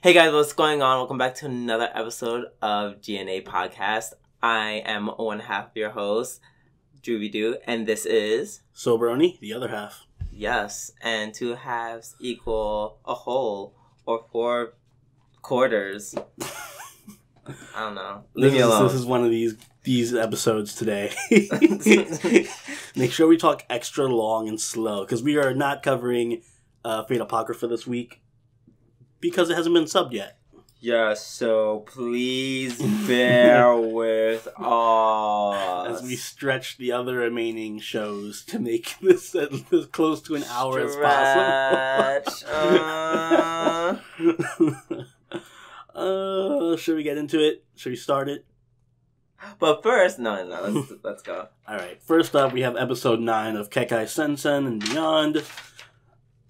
Hey guys, what's going on? Welcome back to another episode of G&A Podcast. I am one half of your host, Drooby-Doo, and this is... Soberoni, the other half. Yes, and two halves equal a whole, or 4 quarters. I don't know. Leave me alone. This is one of these episodes today. Make sure we talk extra long and slow, because we are not covering Fate Apocrypha this week, because it hasn't been subbed yet. Yeah, so please bear with us. As we stretch the other remaining shows to make this as close to an hour as possible. Should we get into it? Should we start it? But first, no, let's go. Alright, first up we have episode 9 of Kekkai, Sensen, and Beyond,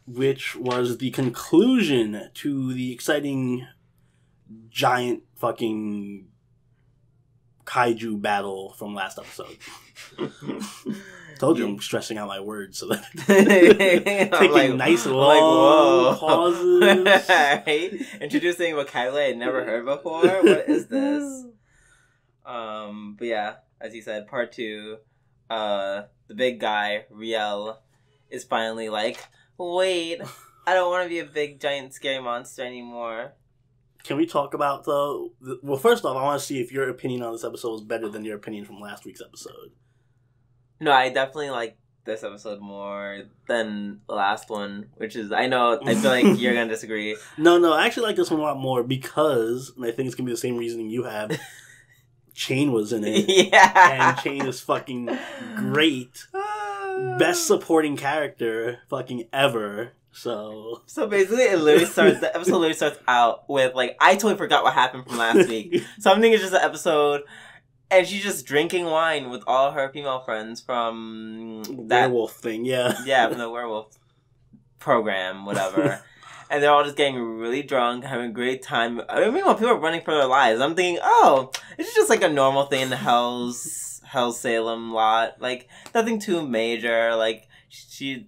which was the conclusion to the exciting giant fucking kaiju battle from last episode. Told you I'm stressing out my words so that taking nice long pauses. Right? Introducing vocabulary I'd never heard before. What is this? But yeah, as you said, part 2, the big guy, Riel, is finally like, wait, I don't want to be a big, giant, scary monster anymore. Can we talk about, though... Well, first off, I want to see if your opinion on this episode was better than your opinion from last week's episode. No, I definitely like this episode more than the last one, which is... I feel like you're going to disagree. No, I actually like this one a lot more because, and I think it's going to be the same reasoning you have, Chain was in it. Yeah! And Chain is fucking great. Best supporting character fucking ever. So basically the episode literally starts out with, like, I totally forgot what happened from last week. So I'm thinking it's just an episode, and she's just drinking wine with all her female friends from that werewolf thing, yeah. Yeah, from the werewolf program, whatever. And they're all just getting really drunk, having a great time. I mean, meanwhile, people are running for their lives. I'm thinking, oh, it's just like a normal thing in the Hell's Salem lot. Like, nothing too major. Like,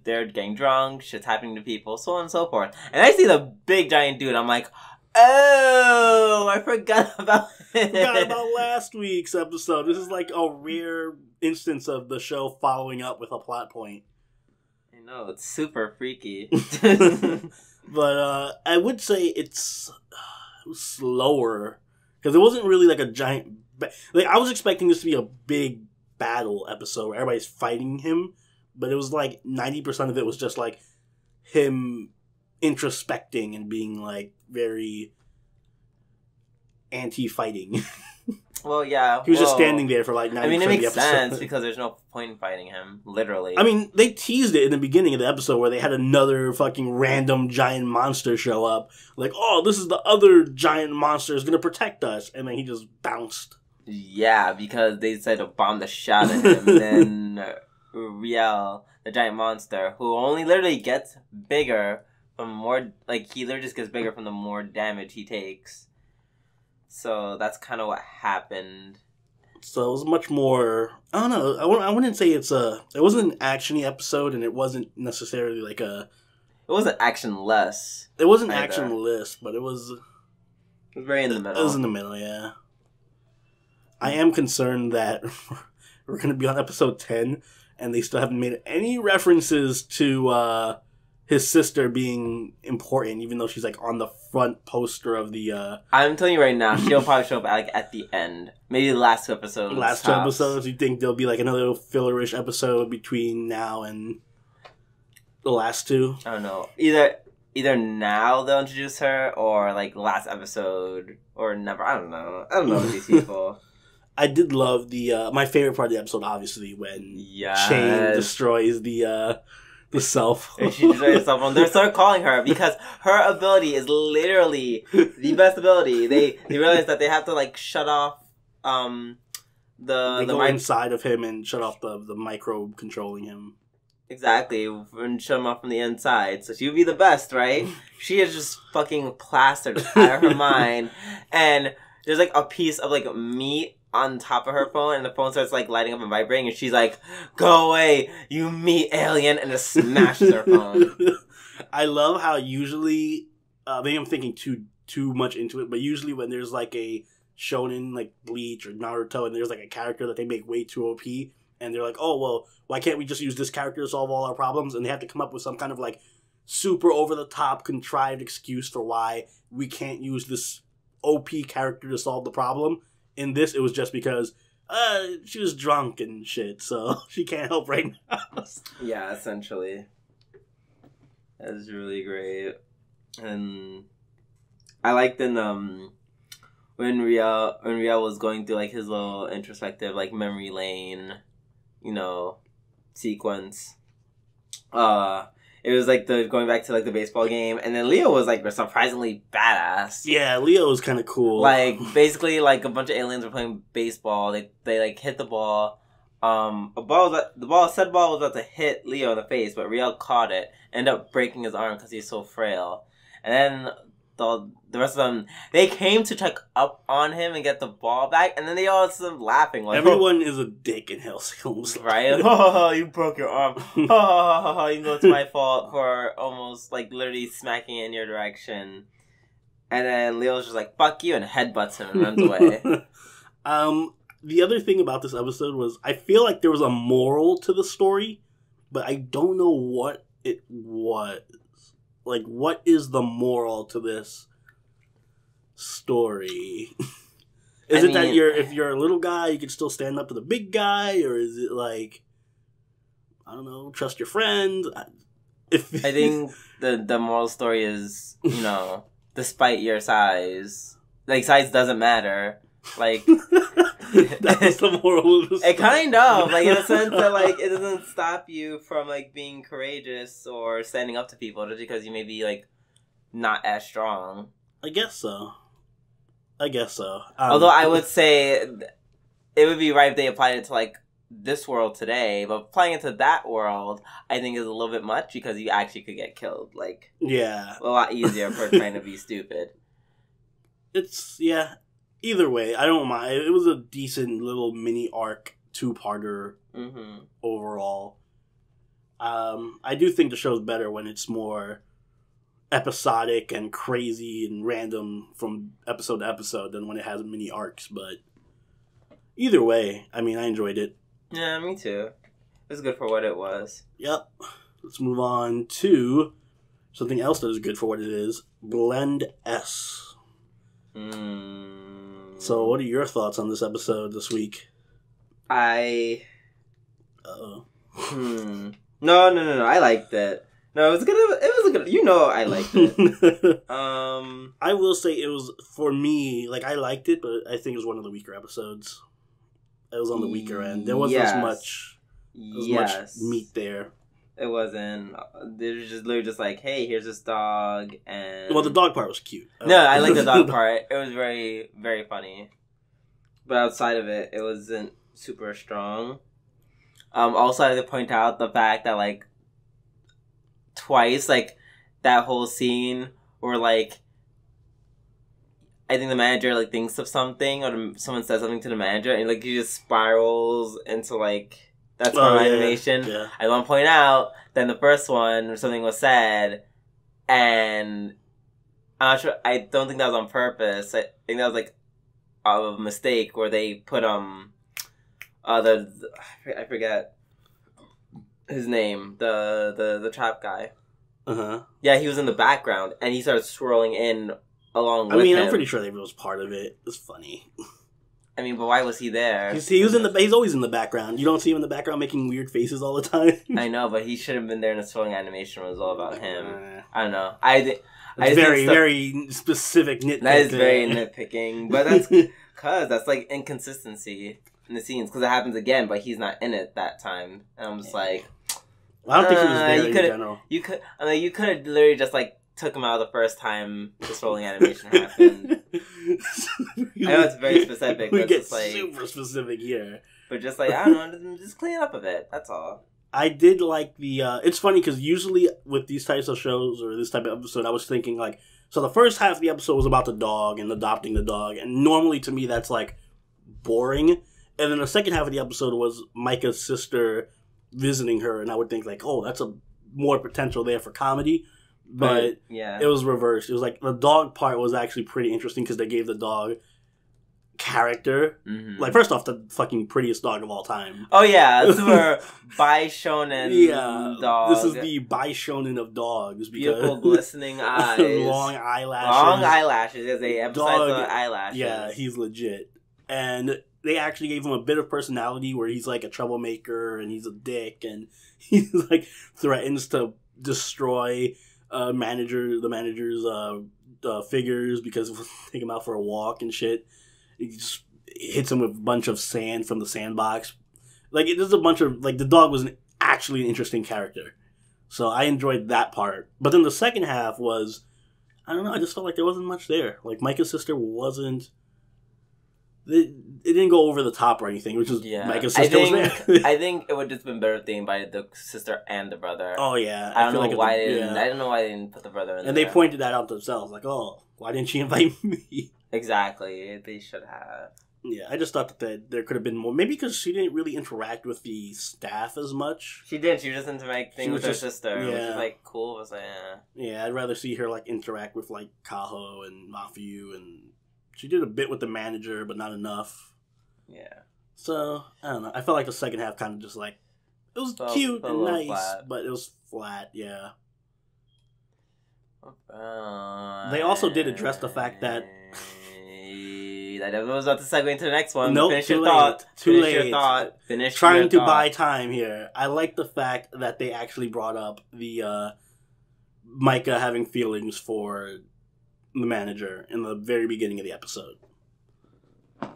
they're getting drunk, shit's happening to people, so on and so forth. And I see the big giant dude, I'm like, oh, I forgot about it. Forgot about last week's episode. This is like a rare instance of the show following up with a plot point. I know, it's super freaky. But I would say it was slower, because it wasn't really like a giant... Like, I was expecting this to be a big battle episode where everybody's fighting him, but it was like 90% of it was just like him introspecting and being like very anti-fighting. Well, yeah. He was just standing there for like 90% of the episode. I mean, it makes sense because there's no point in fighting him, literally. I mean, they teased it in the beginning of the episode where they had another fucking random giant monster show up. Like, oh, this is the other giant monster is going to protect us. And then he just bounced. Yeah, because they said to bomb the shit out of him. And then Riel, the giant monster, who only literally gets bigger from more... Like, he literally just gets bigger from the more damage he takes. So that's kind of what happened. So it was much more... I don't know. I wouldn't say it wasn't an action-y episode, and it wasn't necessarily like a... It wasn't action-less. It wasn't action-less, but it was... It was very in the middle. It was in the middle, yeah. I am concerned that we're going to be on episode 10, and they still haven't made any references to his sister being important, even though she's like on the front poster of the... I'm telling you right now, she'll probably show up like at the end. Maybe the last 2 episodes. Last 2 episodes? You think there'll be like another fillerish episode between now and the last 2? I don't know. Either now they'll introduce her, or like last episode, or never. I don't know with these people. I did love my favorite part of the episode, obviously, when Chain destroys the self. And she destroys herself, and they start calling her because her ability is literally the best ability. They realize that they have to like shut off they go inside of him and shut off the microbe controlling him. Exactly, and shut him off from the inside. So she would be the best, right? She is just fucking plastered out of her mind, and there's like a piece of like meat on top of her phone, and the phone starts like lighting up and vibrating, and she's like, "Go away, you meat alien," and just smashes her phone. I love how usually, maybe I'm thinking too too much into it, but usually when there's like a shonen like Bleach or Naruto and there's like a character that they make way too OP and they're like, oh, well, why can't we just use this character to solve all our problems? And they have to come up with some kind of like super over-the-top contrived excuse for why we can't use this OP character to solve the problem. In this, it was just because she was drunk and shit, so she can't help right now. Yeah, essentially. That was really great. And I liked in when Riel was going through like his little introspective like memory lane, sequence. It was like the going back to like the baseball game, and then Leo was like surprisingly badass. Yeah, Leo was kind of cool. Like basically, like a bunch of aliens were playing baseball. They like hit the ball. Said ball was about to hit Leo in the face, but Riel caught it. Ended up breaking his arm because he's so frail. And then the rest of them, they came to check up on him and get the ball back, and then they all started laughing. Like, everyone is a dick in Hell's right? Oh, you broke your arm. Oh, you know it's my fault for almost like literally smacking in your direction. And then Leo's just like, fuck you, and headbutts him and runs away. The other thing about this episode was I feel like there was a moral to the story, but I don't know what it was. Like, what is the moral to this story? Is it that if you're a little guy, you can still stand up to the big guy? Or is it like, I don't know, trust your friend? I think the moral story is, despite your size, like, size doesn't matter. Like, that's the moral of the story. It kind of, like, in a sense that, like, it doesn't stop you from, like, being courageous or standing up to people just because you may be, like, not as strong. I guess so. Although I would say it would be right if they applied it to, like, this world today, but applying it to that world, I think is a little bit much because you actually could get killed. Like, yeah. A lot easier for trying to be stupid. Yeah. Either way, I don't mind. It was a decent little mini arc, 2-parter overall. I do think the show's better when it's more episodic and crazy and random from episode to episode than when it has mini arcs. But either way, I mean, I enjoyed it. Yeah, me too. It was good for what it was. Yep. Let's move on to something else that is good for what it is. Blend S. So, what are your thoughts on this episode this week? No. I liked it. No, it was good. It was a good. I liked it. I will say it was, for me, like, I liked it, but I think it was one of the weaker episodes. It was on the weaker end. There wasn't as much meat there. It wasn't. They were just literally just like, hey, here's this dog, and well, the dog part was cute. No, I like the dog part. It was very, very funny. But outside of it, it wasn't super strong. Also, I have to point out the fact that, like, twice, like, that whole scene where, like, I think the manager, like, thinks of something, or someone says something to the manager, and, like, he just spirals into, like, that's from animation. Yeah. I want to point out that in the first one, something was said, and I'm not sure, I don't think that was on purpose. I think that was, like, a mistake where they put, I forget his name, the trap guy. Yeah, he was in the background, and he started swirling in along with him. I'm pretty sure that was part of it. It's funny. I mean, but why was he there? He's always in the background. You don't see him in the background making weird faces all the time. I know, but he should have been there in the swirling animation. It was all about him. I don't know. Very specific nitpicking. That is very nitpicking, but that's because that's like inconsistency in the scenes because it happens again, but he's not in it that time. And I'm just like, I don't think he was there in general. You could have literally just like took him out the first time this rolling animation happened. I know it's very specific. We but get it's like, super specific here. But just like, I don't know, just clean it up a bit. That's all. I did like the... it's funny because usually with these types of shows or this type of episode, I was thinking like... So the first half of the episode was about the dog and adopting the dog. And normally to me that's like boring. And then the second half of the episode was Micah's sister visiting her. And I would think like, oh, that's a more potential there for comedy. But yeah, it was reversed. It was like the dog part was actually pretty interesting because they gave the dog character. Mm-hmm. Like, first off, the fucking prettiest dog of all time. Oh yeah, it's our Shonen dog. This is the Shonen of dogs. Beautiful glistening eyes. Long eyelashes. Long eyelashes. As they emphasize the eyelashes. Yeah, he's legit. And they actually gave him a bit of personality where he's like a troublemaker and he's a dick and he's like threatens to destroy the manager's figures because we'll take him out for a walk and shit. He just hits him with a bunch of sand from the sandbox. Like, there's a bunch of, like, the dog was actually an interesting character. So I enjoyed that part. But then the second half was, I don't know, I just felt like there wasn't much there. Like, Micah's sister wasn't, it didn't go over the top or anything, which is Micah's sister was there. I think it would have just been better themed by the sister and the brother. Oh, yeah. I don't know why they didn't put the brother in there. And they pointed that out themselves, like, oh, why didn't she invite me? Exactly. They should have. Yeah, I just thought that there could have been more. Maybe because she didn't really interact with the staff as much. She did. She was just interacting with her sister, yeah. which is, like, cool. It was like, Yeah, I'd rather see her, like, interact with, like, Kaho and Mafiu, and she did a bit with the manager, but not enough. Yeah. So, I don't know. I felt like the second half kind of just, like, it was cute and nice, but it was flat, yeah. They also did address the fact that... I was about to segue into the next one. Nope, Finish too your late. thought. Too Finish late. your thought. Finish Trying your to thought. buy time here. I like the fact that they actually brought up the Micah having feelings for the manager in the very beginning of the episode.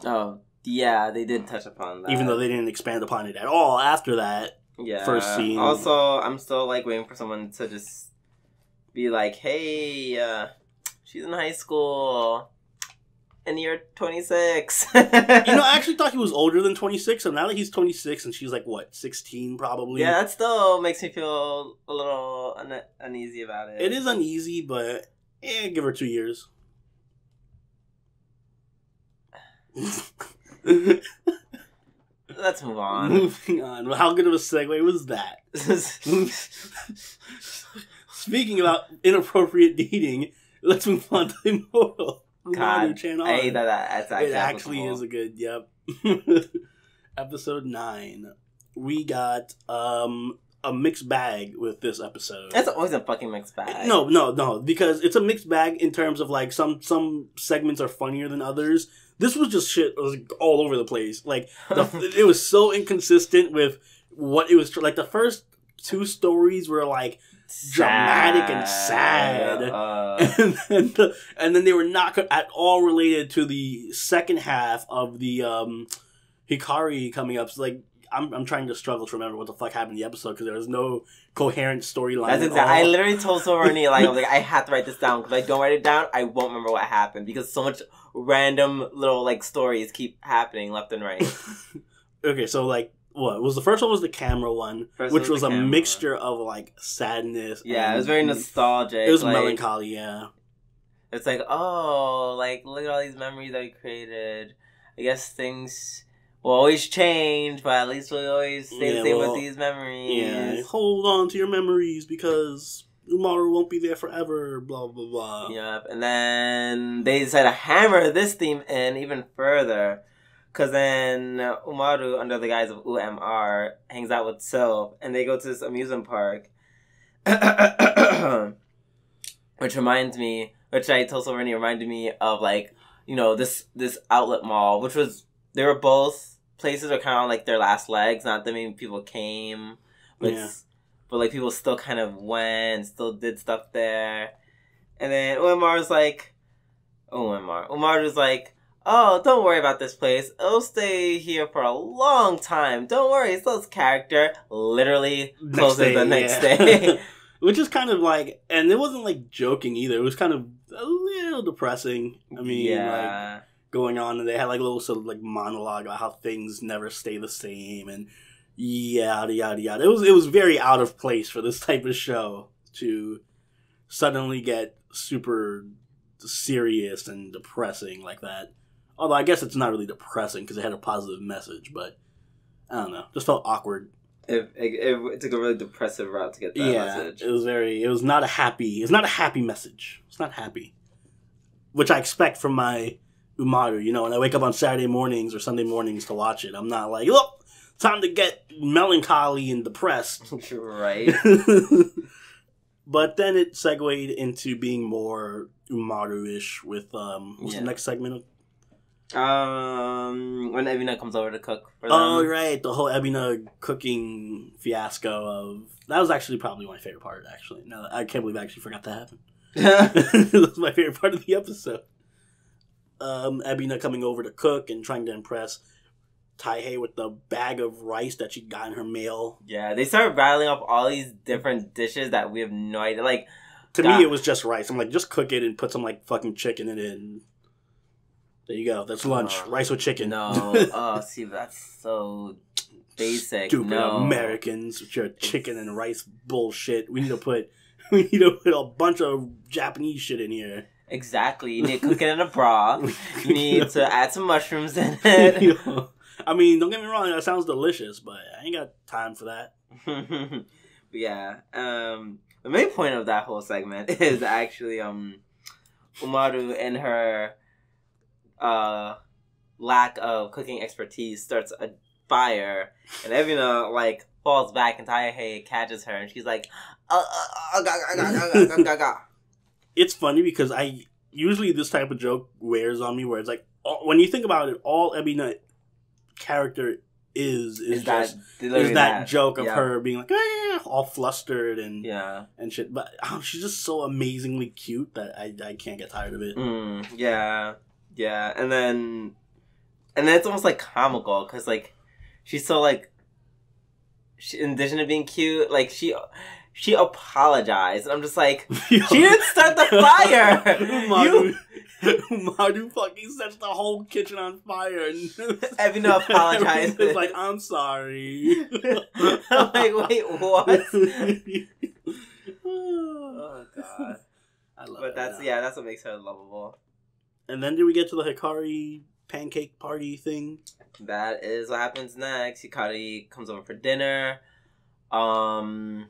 Oh, yeah, they did touch upon that. Even though they didn't expand upon it at all after that first scene. Also, I'm still, like, waiting for someone to just be like, hey, she's in high school. And you're 26. I actually thought he was older than 26, so now that he's 26 and she's like, what, 16 probably? Yeah, that still makes me feel a little uneasy about it. It is uneasy, but give her 2 years. Let's move on. Moving on. Well, how good of a segue was that? Speaking about inappropriate dating, let's move on to Himouto Umaru-chan R. I hate that's actually it actually is a good, yep. Episode 9. We got a mixed bag with this episode. That's always a fucking mixed bag. No, because it's a mixed bag in terms of, like, some segments are funnier than others. This was just shit. It was all over the place. Like, it was so inconsistent with what it was. Like, the first 2 stories were, like, dramatic and sad. And then they were not at all related to the second half of the Hikari coming up. So, like, I'm trying to struggle to remember what the fuck happened in the episode because there was no coherent storyline. That's exactly. I literally told Soverny, like, I was like, I have to write this down because, like, don't write it down, I won't remember what happened because so much random little, like, stories keep happening left and right. Okay, so, like, what was the first one? Was the camera one, which was a mixture of, like, sadness. Yeah, it was very nostalgic. It was like, melancholy. Yeah, it's like, oh, like, look at all these memories that we created. I guess things will always change, but at least we'll always stay the same with these memories. Yeah, hold on to your memories because Umaru won't be there forever. Blah blah blah. Yep, and then they decide to hammer this theme in even further. Because then Umaru, under the guise of UMR, hangs out with Sylph, and they go to this amusement park. Which I told Soverny reminded me of, like, this outlet mall, which was, they were both places that were kind of like their last legs. Not that many people came, but like, people still kind of went, still did stuff there. And then Umaru's like, oh, don't worry about this place. It'll stay here for a long time. Don't worry, it's those character. Literally closes the next day. Which is kind of like, and it wasn't like joking either. It was kind of a little depressing. I mean, like, going on, and they had like a little sort of like monologue about how things never stay the same, and yada yada yada. It was very out of place for this type of show to suddenly get super serious and depressing like that. Although I guess it's not really depressing because it had a positive message, but I don't know. Just felt awkward. It took a really depressive route to get that message. It was not a happy message. It's not happy. Which I expect from my Umaru, you know, when I wake up on Saturday mornings or Sunday mornings to watch it. I'm not like, look, time to get melancholy and depressed. Right. But then it segued into being more Umaru-ish with, what's the next segment? When Ebina comes over to cook for them. Oh, right. The whole Ebina cooking fiasco of... That was actually probably my favorite part, actually. No, I can't believe I actually forgot that happened. That was my favorite part of the episode. Ebina coming over to cook and trying to impress Taihei with the bag of rice that she got in her mail. Yeah, they started rattling off all these different dishes that we have no idea. Like, to me, it was just rice. I'm like, just cook it and put some, like, fucking chicken in it. And there you go. That's lunch. Rice with chicken. No. See, that's so basic. Stupid Americans with your chicken and rice bullshit. We need to put a bunch of Japanese shit in here. Exactly. You need to cook it in a broth. You need to add some mushrooms in it. I mean, don't get me wrong, that sounds delicious, but I ain't got time for that. Yeah. The main point of that whole segment is actually Umaru and her lack of cooking expertise starts a fire, and Evina like falls back, and Taihei catches her, and she's like, It's funny because usually this type of joke wears on me, where it's like, when you think about it, all Ebina character is that joke of her being like, all flustered and shit. But she's just so amazingly cute that I can't get tired of it. Yeah, and then it's almost like comical because like she's so like, in addition to being cute, like she apologized, and I'm just like, she didn't start the fire. Umaru fucking sets the whole kitchen on fire, and Evina apologized. It's like, I'm sorry. I'm like, wait, what? Oh god, I love it. But that's what makes her lovable. And then do we get to the Hikari pancake party thing? That is what happens next. Hikari comes over for dinner. Umaru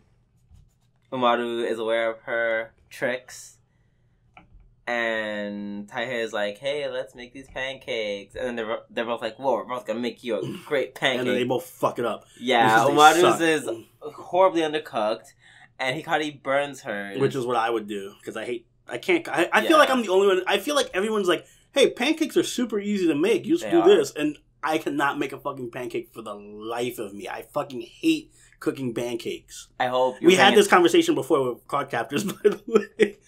is aware of her tricks. And Taihei is like, hey, let's make these pancakes. And then they're both like, whoa, we're both going to make you a great pancake. And then they both fuck it up. Yeah, Umaru's is horribly undercooked. And Hikari burns hers. Which is what I would do. Because I feel like I'm the only one. I feel like everyone's like, hey, pancakes are super easy to make. You just do this. And I cannot make a fucking pancake for the life of me. I fucking hate cooking pancakes. I hope we had this conversation before with card captors, by the way.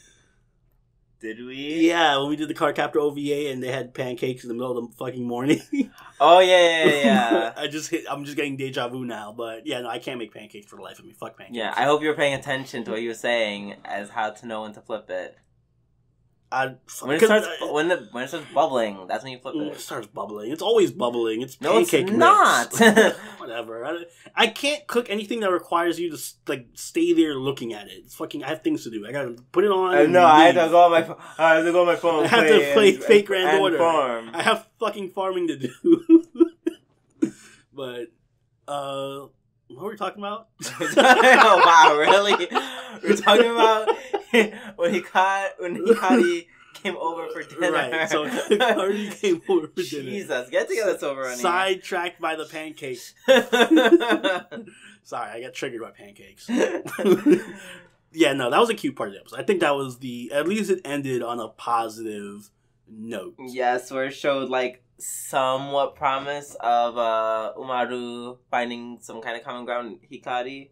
Did we? Yeah, when we did the card captor OVA and they had pancakes in the middle of the fucking morning. Oh yeah. I'm just getting deja vu now, but yeah, no, I can't make pancakes for the life of me. Fuck pancakes. Yeah, I hope you're paying attention to what you were saying as how to know when to flip it. When it starts bubbling, that's when you flip it. It starts bubbling. It's always bubbling. It's no, pancake it's not. Whatever. I can't cook anything that requires you to like stay there looking at it. It's fucking. I have things to do. I gotta put it on. I have to go on my phone. I have to play Fate Grand Order. Farm. I have fucking farming to do. But what were we talking about? Oh wow, really? We're talking about when Hikari came over for dinner. Right, so Hikari came over for dinner. Jesus, get together, Silver Running. Sidetracked by the pancakes. Sorry, I got triggered by pancakes. Yeah, no, that was a cute part of the episode. I think that was at least it ended on a positive note. Yes, where it showed like somewhat promise of Umaru finding some kind of common ground with Hikari.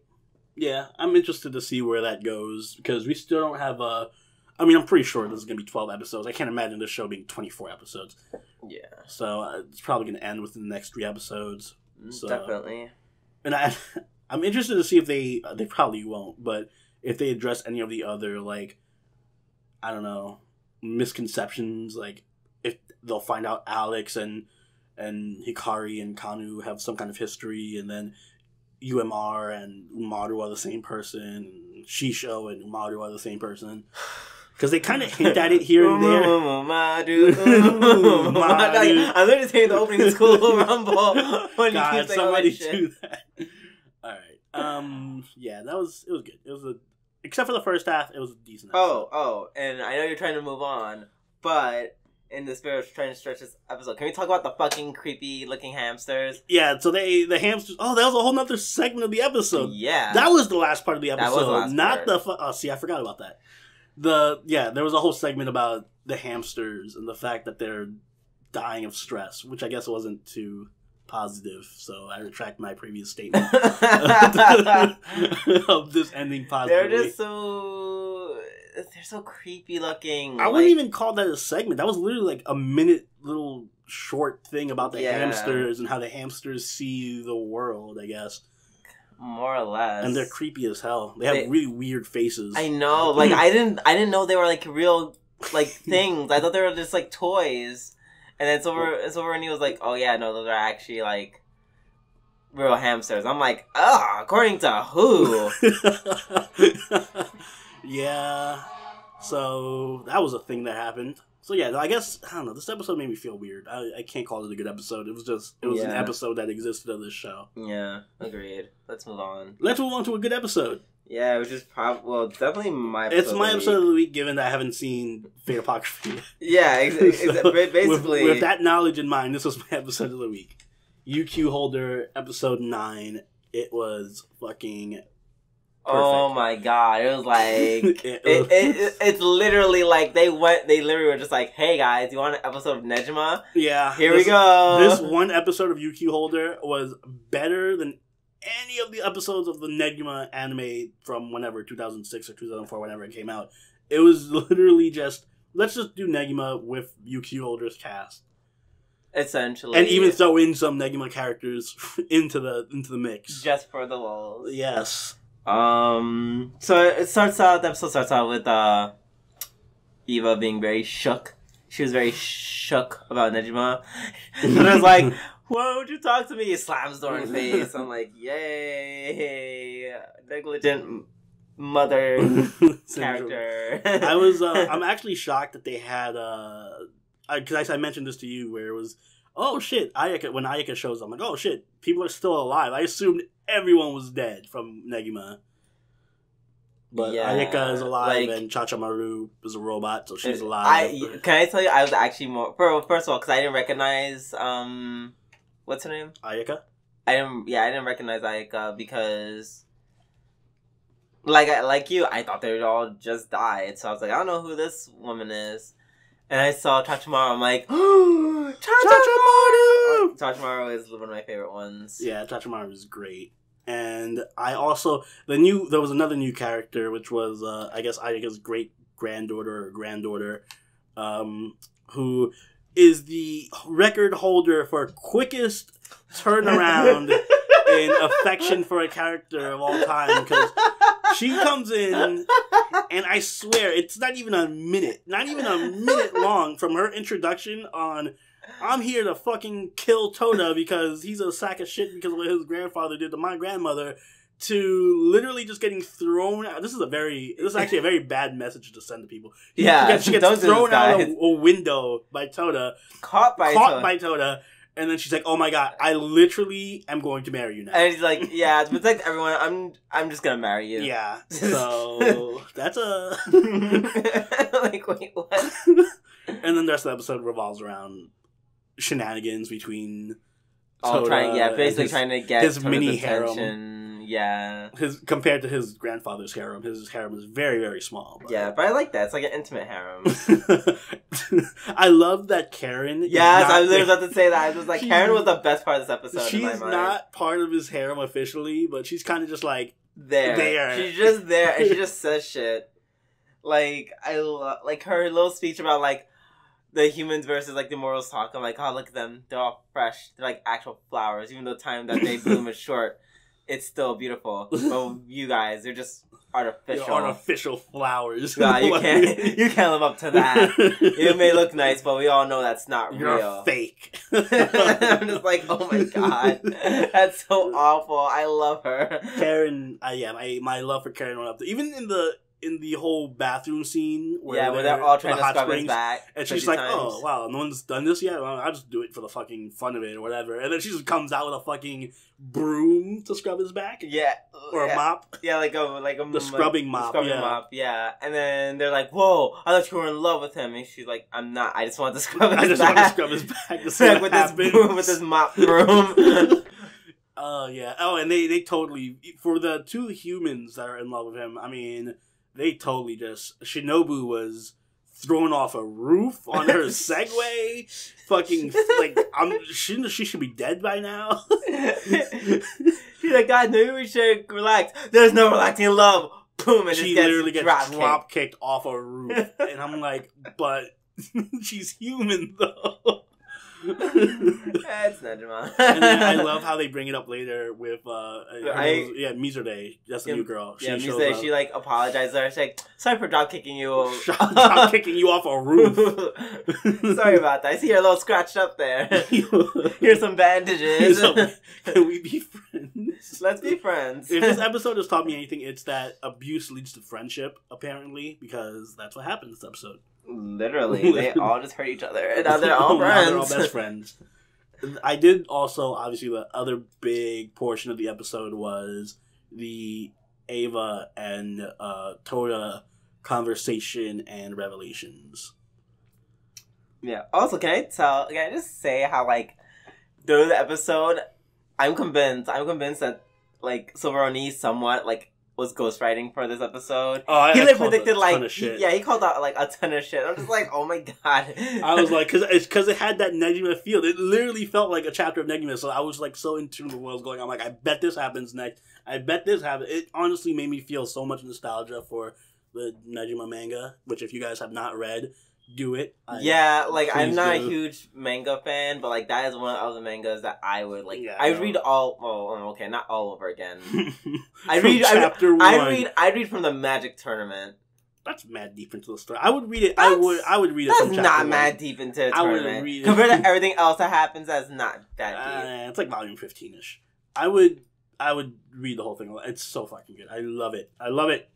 Yeah, I'm interested to see where that goes, because we still don't have I mean, I'm pretty sure this is going to be 12 episodes. I can't imagine this show being 24 episodes. Yeah. So it's probably going to end within the next 3 episodes. So, definitely. And I'm interested to see if they probably won't, but if they address any of the other, like, I don't know, misconceptions, like, if they'll find out Alex and Hikari and Kanu have some kind of history, and then UMR and Umaru are the same person, and Shisho and Umaru are the same person. Because they kind of hint at it here and there. Umaru. I'm literally saying the opening of School Rumble. God, somebody do that. All right. Yeah, it was good. It was except for the first half, it was a decent episode. Oh, and I know you're trying to move on, but in the spirit of trying to stretch this episode, can we talk about the fucking creepy looking hamsters? Yeah, so the hamsters. Oh, that was a whole nother segment of the episode. Yeah, that was the last part of the episode. That was the last not part. Oh, see, I forgot about that. There was a whole segment about the hamsters and the fact that they're dying of stress, which I guess wasn't too positive, so I retract my previous statement of this ending positively. They're just they're so creepy looking. I wouldn't even call that a segment. That was literally like a minute little short thing about the hamsters and how the hamsters see the world, I guess. More or less. And they're creepy as hell. They have really weird faces. I know. Like I didn't know they were like real like things. I thought they were just like toys. And then it's over and he was like, oh yeah, no, those are actually like real hamsters. I'm like, according to who? Yeah. So that was a thing that happened. So yeah, I guess, I don't know, this episode made me feel weird. I can't call it a good episode. It was an episode that existed of this show. Yeah, agreed. Let's move on. Let's move on to a good episode. Yeah, which is definitely my episode. It's my episode of the week, given that I haven't seen Fate Apocryphy. Yeah, basically. With that knowledge in mind, this was my episode of the week. UQ Holder, episode 9. It was fucking perfect. Oh my god, it was like it's literally like they literally were just like, hey guys, you want an episode of Negima? Yeah. Here we go. This one episode of UQ Holder was better than any of the episodes of the Negima anime from whenever, 2006 or 2004, whenever it came out. It was literally just, let's just do Negima with UQ Holder's cast. Essentially. And even throw in some Negima characters into the mix. Just for the lulz. Yes. So the episode starts out with Eva being very shook. She was very shook about Negima. And I was like, why would you talk to me? He slams the door in the face. I'm like, yay, negligent mother character. I'm actually shocked that they had, because I mentioned this to you, where it was, oh shit, when Ayaka shows up, I'm like, oh shit, people are still alive. I assumed everyone was dead from Negima. But yeah, Ayaka is alive, like, and Chachamaru is a robot, so she's alive. Can I tell you, I was actually more... First of all, because I didn't recognize... what's her name? Ayaka? I didn't recognize Ayaka because... Like you, I thought they would all just died. So I was like, I don't know who this woman is. And I saw Tachamaru, I'm like, Tachamaru! Tachamaru is one of my favorite ones. Yeah, Tachamaru is great. And I also, there was another new character, which was, I guess, Ayaka's great-granddaughter or granddaughter, who is the record holder for quickest turnaround in affection for a character of all time, because she comes in, and I swear, it's not even a minute long from her introduction on, I'm here to fucking kill Touta because he's a sack of shit because of what his grandfather did to my grandmother, to literally just getting thrown out. This is actually a very bad message to send to people. She gets thrown out a window by Touta. Caught by Touta. And then she's like, oh my god, I literally am going to marry you now. And he's like, yeah, to protect everyone, I'm just gonna marry you. Yeah. So, that's a... like, wait, what? And then the rest of the episode revolves around shenanigans between Touta trying to get his Tota's mini attention. harem. Yeah. Compared to his grandfather's harem, his harem is very, very small. But... Yeah, but I like that. It's like an intimate harem. I love that Karen. Yes, I was about to say that. I was like, Karen was the best part of this episode. She's in my mind. not part of his harem officially, but she's kind of just like there. She's just there, and she just says shit. Like I like her little speech about like the humans versus like the mortals talk. I'm like, oh, look at them. They're all fresh. They're like actual flowers. Even though the time that they bloom is short, it's still beautiful. But you guys, they're just artificial. You're artificial flowers. Nah, you can't live up to that. It may look nice, but we all know that's not You're real. Fake. I'm just like, oh my god, that's so awful. I love her. Karen, my love for Karen went up. Even in in the whole bathroom scene where they're all trying to scrub his back. And she's like, oh, wow, no one's done this yet? Well, I'll just do it for the fucking fun of it or whatever. And then she just comes out with a fucking broom to scrub his back. Yeah. Or a mop. Yeah, like a the scrubbing mop. The scrubbing mop, yeah. And then they're like, whoa, I thought you were in love with him. And she's like, I'm not. I just want to scrub his back. I just want to scrub his back to see what with happens. This broom, with this mop broom. Oh, yeah. Oh, and they totally, for the two humans that are in love with him, I mean, they totally just, Shinobu was thrown off a roof on her Segway. Fucking, like, she should be dead by now. She's like, God, maybe we should relax. There's no relaxing in love. Boom, and she literally gets drop kicked off a roof. And I'm like, but she's human, though. That's Negima. And then I love how they bring it up later with Mizure. That's the new girl. Mizure, she like apologizes. She's like, sorry for drop kicking you. Drop kicking you off a roof. Sorry about that. I see you're a little scratched up there. Here's some bandages. Can we be friends? Let's be friends. If this episode has taught me anything, it's that abuse leads to friendship, apparently, because that's what happened in this episode. Literally, they all just hurt each other, and now they're all friends. Now they're all best friends. I did also, obviously, the other big portion of the episode was the Ava and Touta conversation and revelations. Yeah. Also, can I just say how, like, through the episode, I'm convinced that, like, Silveroni somewhat, like, was ghostwriting for this episode. Oh, he like predicted like he called out like a ton of shit. I'm just like, oh my god. I was like, because it had that Negima feel. It literally felt like a chapter of Negima. So I was like so in tune with what was going on. I'm like, I bet this happens next. I bet this happens. It honestly made me feel so much nostalgia for the Negima manga, which if you guys have not read, do it. I'm not a huge manga fan, but like that is one of the mangas that I would like. Yeah, I read all. Oh, okay, not all over again. I read from the Magic Tournament. That's mad deep into the story. I would read it. I would read it. That's not mad deep into the tournament. Read it. Compared to everything else that happens, that's not that deep. It's like volume 15-ish. I would read the whole thing. It's so fucking good. I love it.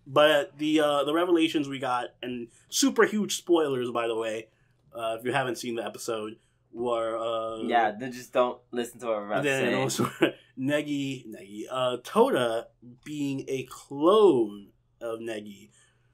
But the revelations we got, and super huge spoilers, by the way, if you haven't seen the episode, were... then just don't listen to what we're about to say. And also, Touta being a clone of Negi,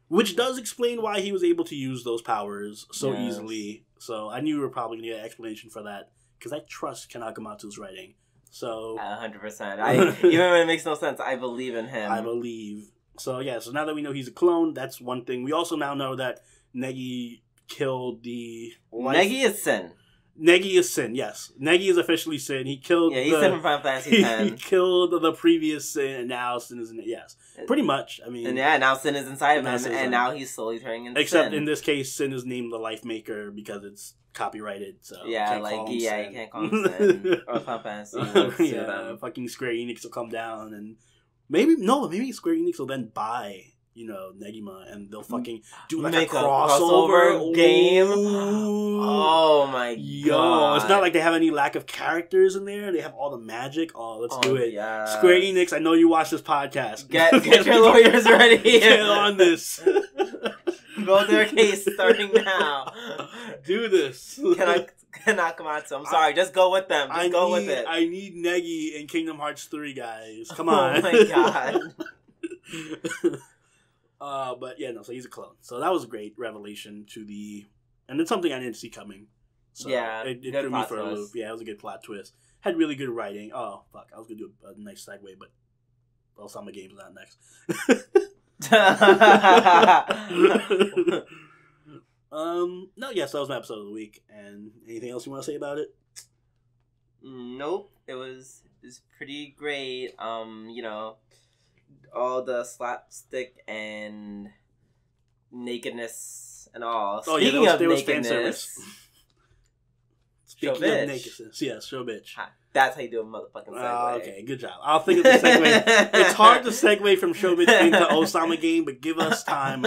which does explain why he was able to use those powers so easily. So I knew we were probably going to get an explanation for that, because I trust Kanakamatsu's writing. So 100%. Even when it makes no sense, I believe in him. I believe... So now that we know he's a clone, that's one thing. We also now know that Negi killed the... Negi is Sin. Negi is Sin, yes. Negi is officially Sin. He killed he's Sin from Final Fantasy X. He killed the previous Sin, and now Sin is in it. Yes. Pretty much. I mean... And now Sin is inside of him, and now he's slowly turning into Except Sin. in this case, Sin is named the Life Maker because it's copyrighted, so... Yeah, you can't call him Sin. Or Final Fantasy. Fucking Square Enix will come down and... Maybe Square Enix will then buy, Negima, and they'll fucking do like make a crossover game. Oh my god! It's not like they have any lack of characters in there. They have all the magic. Oh, let's do it. Yes. Square Enix, I know you watch this podcast. Get your lawyers ready. Get on this. Build their case starting now. Do this. Cannot come out. So I'm sorry. Just go with them. Go with it. I need Negi in Kingdom Hearts 3, guys. Come on. Oh my god. But yeah, no. So he's a clone. So that was a great revelation and it's something I didn't see coming. So it threw me for a loop. Yeah, it was a good plot twist. Had really good writing. Oh fuck, I was gonna do a nice segue, but Ousama Game is not next. So that was my episode of the week. And anything else you want to say about it? Nope. It was pretty great. All the slapstick and nakedness and all. Speaking of nakedness, Speaking of nakedness, yes, ShoBitch. That's how you do a motherfucking segue. Okay, good job. I'll think of the segue. It's hard to segue from ShoBitch into Ousama Game, but give us time.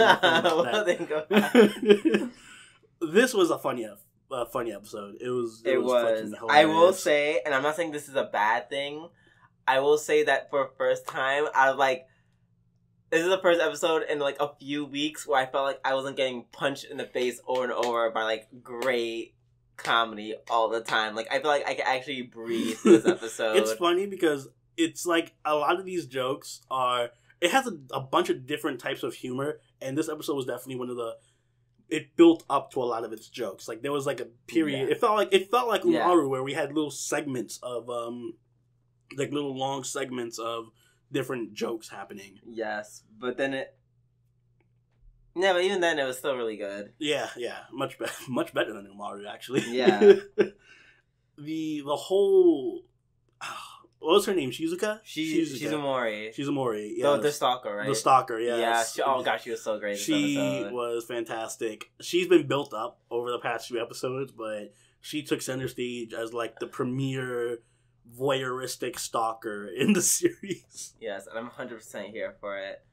This was a funny episode. It was. I will say, and I'm not saying this is a bad thing. I will say that for first time, I was like, This is the first episode in like a few weeks where I felt like I wasn't getting punched in the face over and over by like great comedy all the time. Like I feel like I can actually breathe through this episode. It's funny because it's like a lot of these jokes are. It has a bunch of different types of humor, and this episode was definitely one of the. It built up to a lot of its jokes. Like there was like a period. Yeah. It felt like Umaru, where we had little segments of like little long segments of different jokes happening. Yes, but then but even then it was still really good. Yeah, much better than Umaru actually. Yeah. the whole. What was her name? Shizuka? Shizumori. Shizumori, yeah. The stalker, right? The stalker, yes. Yeah. Oh, gosh, she was so great She was fantastic. She's been built up over the past few episodes, but she took center stage as, like, the premier voyeuristic stalker in the series. Yes, and I'm 100% here for it.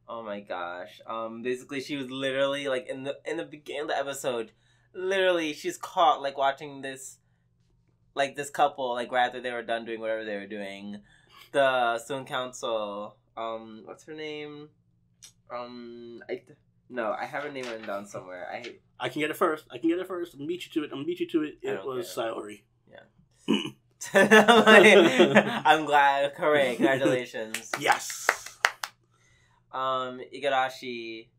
Oh, my gosh. Basically, she was literally, like, in the beginning of the episode, literally, she's caught, like, watching this... Like, this couple, like, right after they were done doing whatever they were doing, the student council, what's her name? I have her name written down somewhere. I can get it first. I'm gonna beat you to it. It was Sayori. Yeah. I'm glad. Hooray. Congratulations. Yes. Igarashi,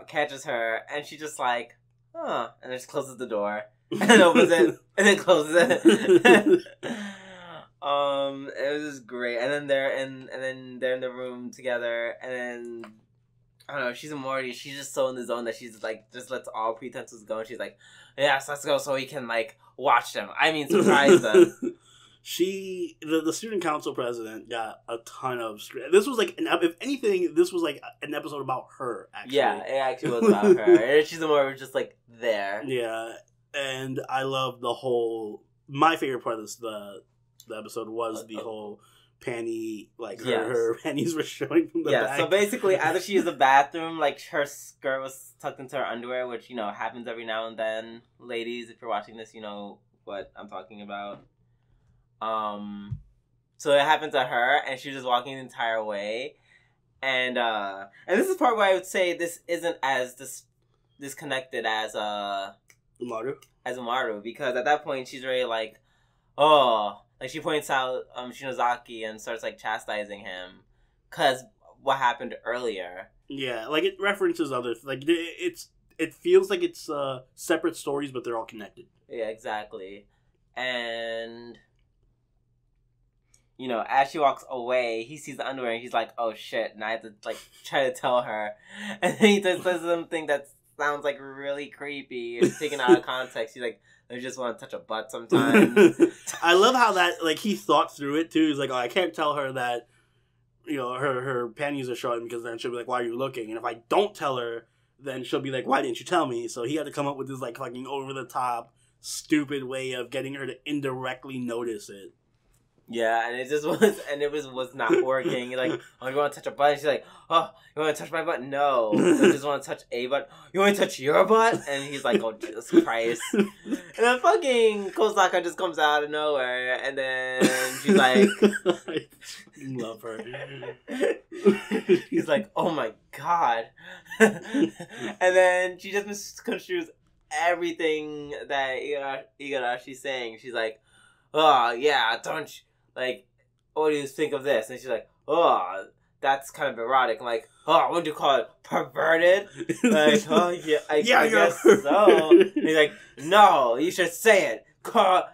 catches her, and she just like, and just closes the door. And opens it, and then closes it. It was just great. And then they're in the room together, and then I don't know, she's a Morty, she's just so in the zone that she's like just lets all pretenses go, and she's like, yes, let's go so we can like watch them. I mean, surprise them. The student council president got a ton of script. This was like if anything, this was like an episode about her, actually. Yeah, it actually was about her. And she's the more just like there. Yeah. And I love the whole. My favorite part of the episode was the whole panty, like her panties were showing from the back. So basically, after she used the bathroom, like her skirt was tucked into her underwear, which happens every now and then. Ladies, if you're watching this, you know what I'm talking about. So it happened to her, and she was just walking the entire way, and this is the part where I would say this isn't as disconnected as Umaru, because at that point she's already like, like she points out Shinozaki and starts like chastising him because what happened earlier. Yeah, like it references others. Like it feels like it's separate stories, but they're all connected. Yeah, exactly. And as she walks away, he sees the underwear and he's like, "Oh shit!" And I have to like try to tell her, and then he says something that's sounds like really creepy and taken out of context. He's like, I just want to touch a butt sometimes. I love how that, like, he thought through it too. He's like, I can't tell her that, her panties are showing, because then she'll be like, why are you looking? And if I don't tell her, then she'll be like, why didn't you tell me? So he had to come up with this, like, fucking over the top, stupid way of getting her to indirectly notice it. Yeah, and it was not working. You're like, oh, you want to touch a butt? And she's like, oh, you want to touch my butt? No. I just want to touch a butt. You want to touch your butt? And he's like, oh, Jesus Christ. And then fucking Kosaka just comes out of nowhere, and then she's like... I love her. He's like, oh my God. And then she just misconstrues everything that Igarashi's saying. She's like, oh, yeah, don't you... Like, what do you think of this? And she's like, oh, that's kind of erotic. I'm like, oh, what do you call it? Perverted? Like, oh, yeah, I guess so. And he's like, no, you should say it. Call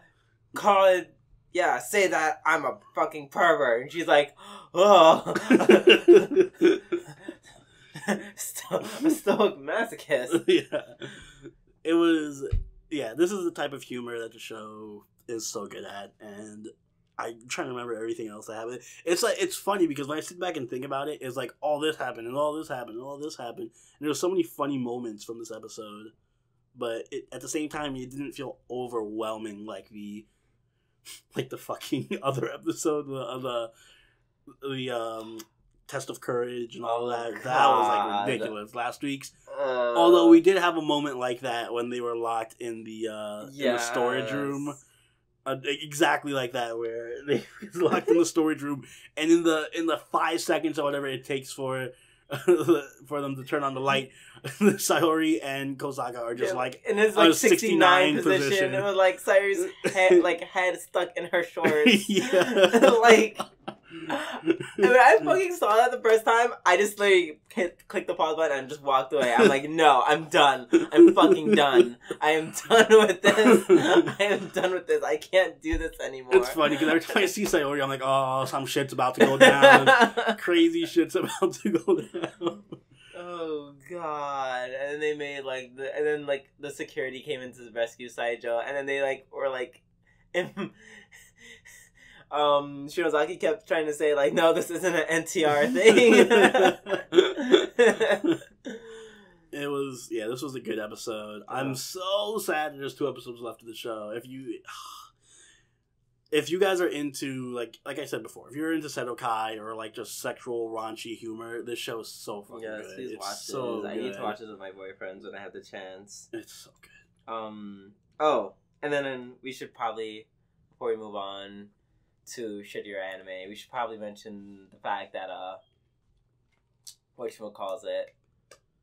it, yeah, say that I'm a fucking pervert. And she's like, oh. Stoic masochist. Yeah. It was, this is the type of humor that the show is so good at, and I'm trying to remember everything else that happened. It's like, it's funny because when I sit back and think about it, it's like all this happened and all this happened and all this happened, and there were so many funny moments from this episode, but at the same time it didn't feel overwhelming like the fucking other episode, the test of courage and all that. God. That was like ridiculous. Last week's, although we did have a moment like that when they were locked in the storage room. Exactly like that, where they locked in the storage room, and in the 5 seconds or whatever it takes for them to turn on the light, Sayori and Kosaka are just like in his 69 position. It was like Sayori's head stuck in her shorts. Like. When I fucking saw that the first time, I just clicked the pause button and just walked away. I'm like, no, I'm done. I'm fucking done. I am done with this. I am done with this. I can't do this anymore. It's funny because every time I see Sayori, I'm like, oh, some shit's about to go down. Crazy shit's about to go down. Oh god! And then they made the security came in to rescue Saijo, and then they were like. Shinozaki kept trying to say, like, no, this isn't an NTR thing. This was a good episode. Yeah. I'm so sad there's 2 episodes left of the show. If you guys are into, like I said before, if you're into Sedokai or, like, just sexual, raunchy humor, this show is so fucking good. Yes, please watch this. I need to watch this with my boyfriends when I have the chance. It's so good. And then we should probably, before we move on to shittier anime, we should probably mention the fact that whatchamacallit,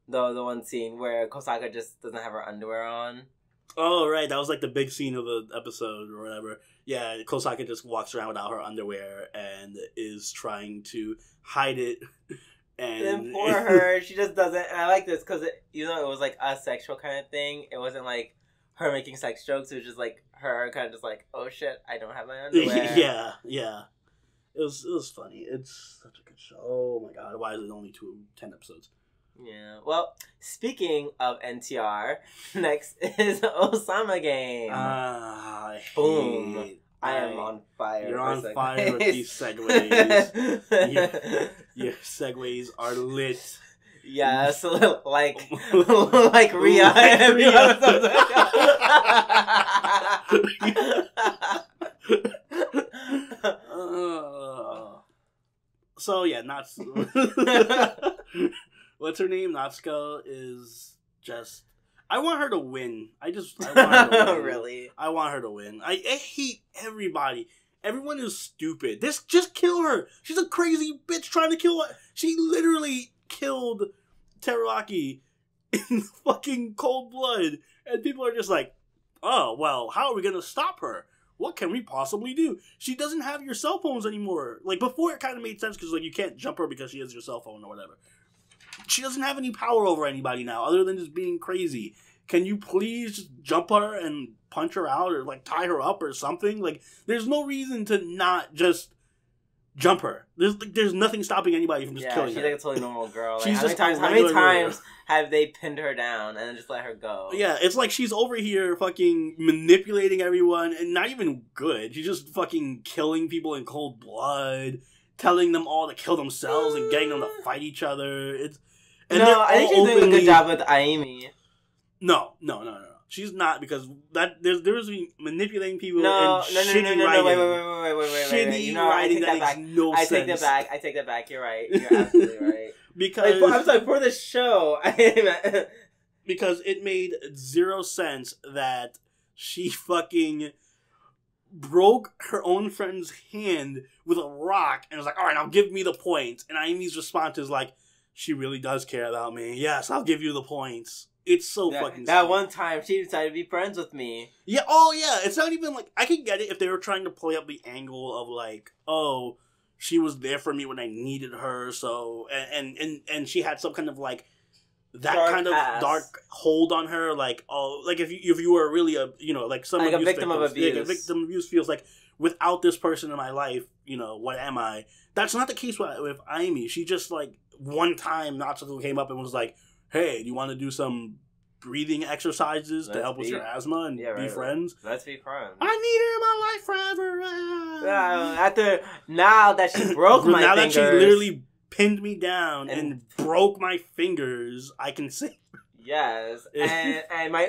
the one scene where Kosaka just doesn't have her underwear on. Oh right, that was like the big scene of the episode or whatever. Yeah, Kosaka just walks around without her underwear and is trying to hide it. And for her, she just doesn't. And I like this because even though it was like a sexual kind of thing, it wasn't like her making sex jokes. It was just like her kind of just like, oh shit, I don't have my underwear. Yeah. It was funny. It's such a good show. Oh my god, why is it only 10 episodes? Yeah. Well, speaking of NTR, next is Ousama Game. Boom. I am on fire. You're on fire with these segues. Your segues are lit. Yeah, so like Rhea every episode. So yeah, what's her name? Natsuko is just. I want her to win. I want her to win. Really? I want her to win. I hate everybody. Everyone is stupid. Just kill her. She's a crazy bitch trying to kill her. She literally killed Teruaki in fucking cold blood. And people are just like, oh, well, how are we going to stop her? What can we possibly do? She doesn't have your cell phones anymore. Like, before it kind of made sense because, like, you can't jump her because she has your cell phone or whatever. She doesn't have any power over anybody now other than just being crazy. Can you please just jump her and punch her out or, like, tie her up or something? Like, there's no reason to not just jump her. There's nothing stopping anybody from just killing her. She's like a totally normal girl. Like, how many times have they pinned her down and then just let her go? Yeah, it's like she's over here fucking manipulating everyone and not even good. She's just fucking killing people in cold blood, telling them all to kill themselves and getting them to fight each other. I think she's doing a good job with Aimi. No. She's not, because there's manipulating people and shitty writing. Wait. Shitty writing that makes no sense. I take that back. You're right. You're absolutely right. Because I'm sorry, for the show. Because it made 0 sense that she fucking broke her own friend's hand with a rock and was like, all right, now give me the points. And Aimi's response is like, she really does care about me. Yes, I'll give you the points. It's so fucking that sweet. One time she decided to be friends with me. Yeah, oh yeah. It's not even like, I could get it if they were trying to play up the angle of like, oh, she was there for me when I needed her, so and she had some kind of like that dark kind of dark hold on her, like, oh, like if you were really a like someone like a victim of abuse. Like a victim of abuse feels like, without this person in my life, what am I? That's not the case with Aimi. She just, like, one time Natsuko came up and was like, hey, do you want to do some breathing exercises to help with your asthma and be friends? Let's be friends. I need her in my life forever. Now that she broke my fingers. Now that she literally pinned me down and broke my fingers, I can say. Yes. and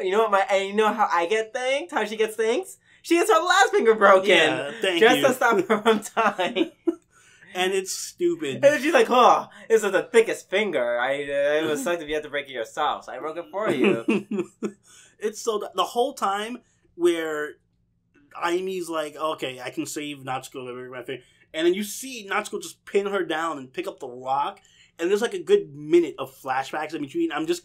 you know how I get thanked? How she gets thanks? She gets her last finger broken. Yeah, thank you. Just to stop her from dying. And it's stupid. And then she's like, oh, this is the thickest finger. It would suck if you had to break it yourself, so I broke it for you. It's so... The whole time where Ayumi's like, okay, I can save Natsuko, and then you see Natsuko just pin her down and pick up the rock, and there's like a good minute of flashbacks in between. I'm just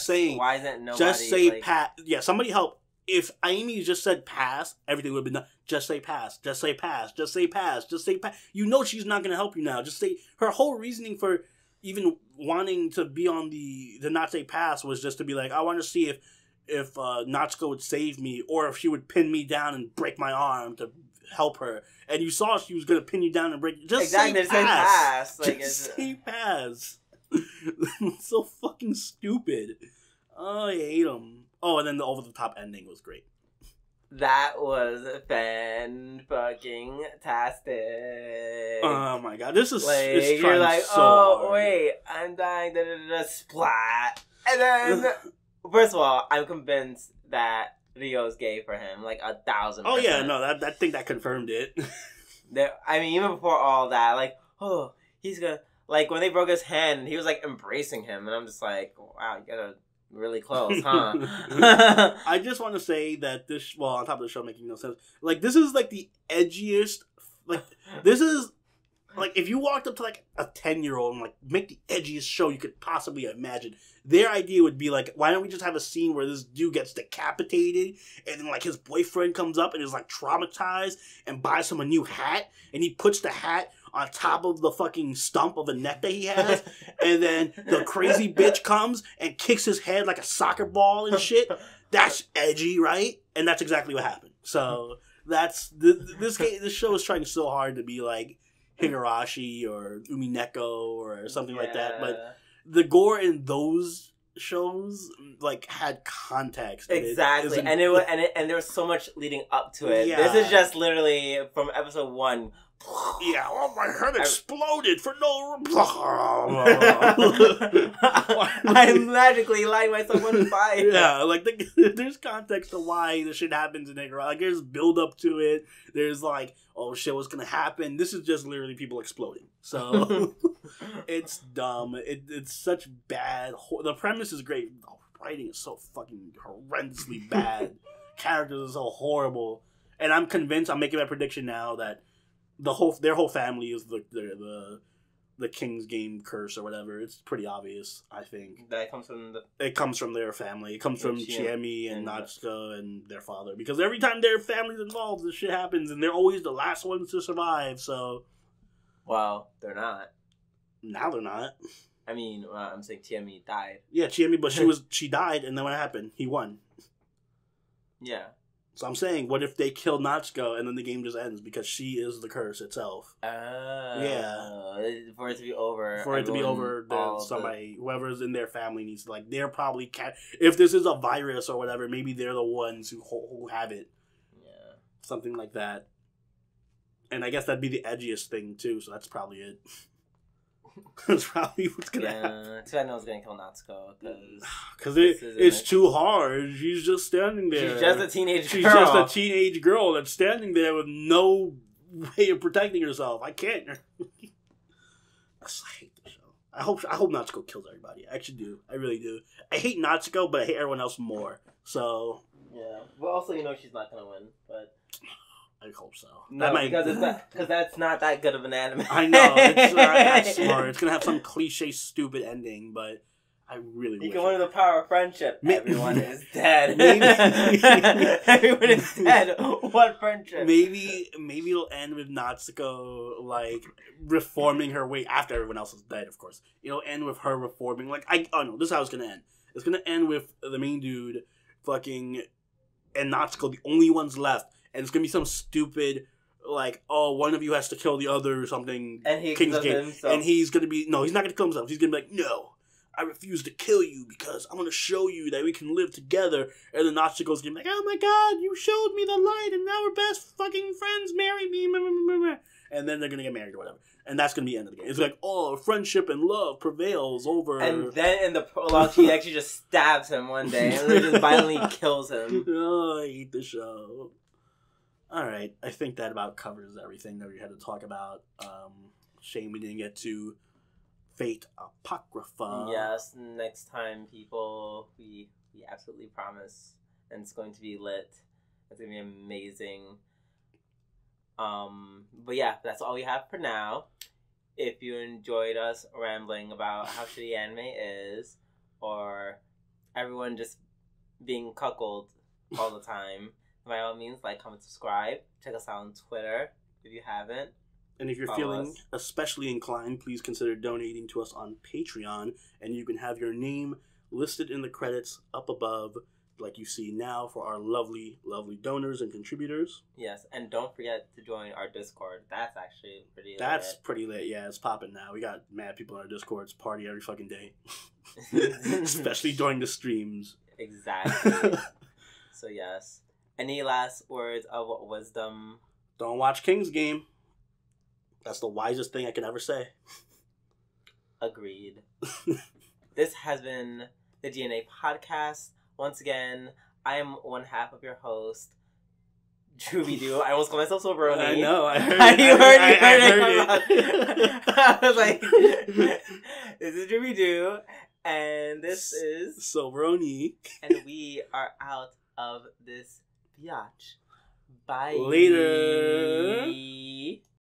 saying, why isn't nobody just say like... pass? Yeah, somebody help. If Ayumi just said pass, everything would have been done. Just say pass. Just say pass. Just say pass. Just say pass. You know she's not gonna help you now. Just say her whole reasoning for even wanting to be on the not say pass was just to be like, I want to see if Natsuko would save me, or if she would pin me down and break my arm to help her. And you saw she was gonna pin you down and break. Just exactly, say pass. Like, just say pass. It's so fucking stupid. Oh, I hate them. Oh, and then the over the top ending was great. That was fan-fucking-tastic. Oh my god, this is like, it's you're like, so oh hard. wait, I'm dying, splat. And then, first of all, I'm convinced that Ryo's gay for him, like 1,000%. Oh yeah, no, that thing that confirmed it. I mean, even before all that, like, oh, he's gonna, like, when they broke his hand, he was like embracing him, and I'm just like, wow, you gotta. Really close, huh? I just want to say that this, well, on top of the show making no sense, like, this is, like, the edgiest, like, this is, like, if you walked up to, like, a 10-year-old and, like, make the edgiest show you could possibly imagine, their idea would be, like, why don't we just have a scene where this dude gets decapitated, and then, like, his boyfriend comes up and is, like, traumatized, and buys him a new hat, and he puts the hat on top of the fucking stump of a neck that he has, and then the crazy bitch comes and kicks his head like a soccer ball and shit. That's edgy, right? And that's exactly what happened. So that's this show is trying so hard to be like Higurashi or Umineko or something like that, but the gore in those shows like had context. Exactly, and there was so much leading up to it. Yeah. This is just literally from episode 1. Yeah, oh, my head exploded for no reason. I magically light myself on fire. Yeah, like there's context to why the shit happens in Higurashi. Like there's build up to it. There's like, oh shit, what's gonna happen? This is just literally people exploding. So it's dumb. It's such bad. The premise is great. The writing is so fucking horrendously bad. Characters are so horrible. And I'm convinced. I'm making that prediction now that their whole family is the King's Game curse or whatever. It's pretty obvious, I think. That comes from it comes from their family. It comes from Chiemi and Natsuko and their father. Because every time their family's involved, this shit happens, and they're always the last ones to survive. So, well, they're not. Now they're not. I mean, I'm saying Chiemi died. Yeah, Chiemi, but she died, and then what happened? He won. Yeah. So I'm saying, what if they kill Natsuko and then the game just ends because she is the curse itself? Yeah. For it to be over. Whoever's in their family needs to, like, they're probably, if this is a virus or whatever, maybe they're the ones who have it. Yeah. Something like that. And I guess that'd be the edgiest thing, too, so that's probably it. That's probably what's gonna happen. Too bad no one's gonna kill Natsuko because it's too hard. She's just standing there. She's just a teenage girl. She's just a teenage girl that's standing there with no way of protecting herself. I can't. I hate the show. I hope Natsuko kills everybody. I actually do. I really do. I hate Natsuko, but I hate everyone else more. So yeah. Well, also she's not gonna win, but. I hope so. No, because that's not that good of an anime. I know, it's not that smart. It's gonna have some cliche, stupid ending, but I really wish. You can win the power of friendship. Everyone is dead. Everyone is dead. What friendship? Maybe it'll end with Natsuko like reforming her way after everyone else is dead. Of course, it'll end with her reforming. Like no, this is how it's gonna end. It's gonna end with the main dude, fucking, and Natsuko, the only ones left. And it's going to be some stupid, like, oh, one of you has to kill the other or something. And King's Game. And he's going to be, no, he's not going to kill himself. He's going to be like, no, I refuse to kill you because I want to show you that we can live together. And then Natsuko's going to be like, oh my god, you showed me the light and now we're best fucking friends, marry me. And then they're going to get married or whatever. And that's going to be the end of the game. It's like, oh, friendship and love prevails over. And then in the prologue, she actually just stabs him one day and just violently kills him. Oh, I hate the show. All right, I think that about covers everything that we had to talk about. Shame we didn't get to Fate Apocrypha. Yes, next time, people, we absolutely promise, and it's going to be lit. It's gonna be amazing. But yeah, that's all we have for now. If you enjoyed us rambling about how shitty anime is, or everyone just being cuckolded all the time, by all means, like, comment, subscribe. Check us out on Twitter if you haven't. And if you're feeling especially inclined, please consider donating to us on Patreon, and you can have your name listed in the credits up above, like you see now, for our lovely, lovely donors and contributors. Yes, and don't forget to join our Discord. That's actually pretty lit. That's pretty lit, yeah. It's popping now. We got mad people in our Discords, party every fucking day. Especially during the streams. Exactly. So yes. Any last words of wisdom? Don't watch King's Game. That's the wisest thing I can ever say. Agreed. This has been the G&A podcast. Once again, I am one half of your host, Drooby-Doo. I almost called myself Soberoni. I know. I heard it. You heard it. I was like, this is Drooby-Doo, and this is Soberoni. And we are out of this biatch. Bye. Later.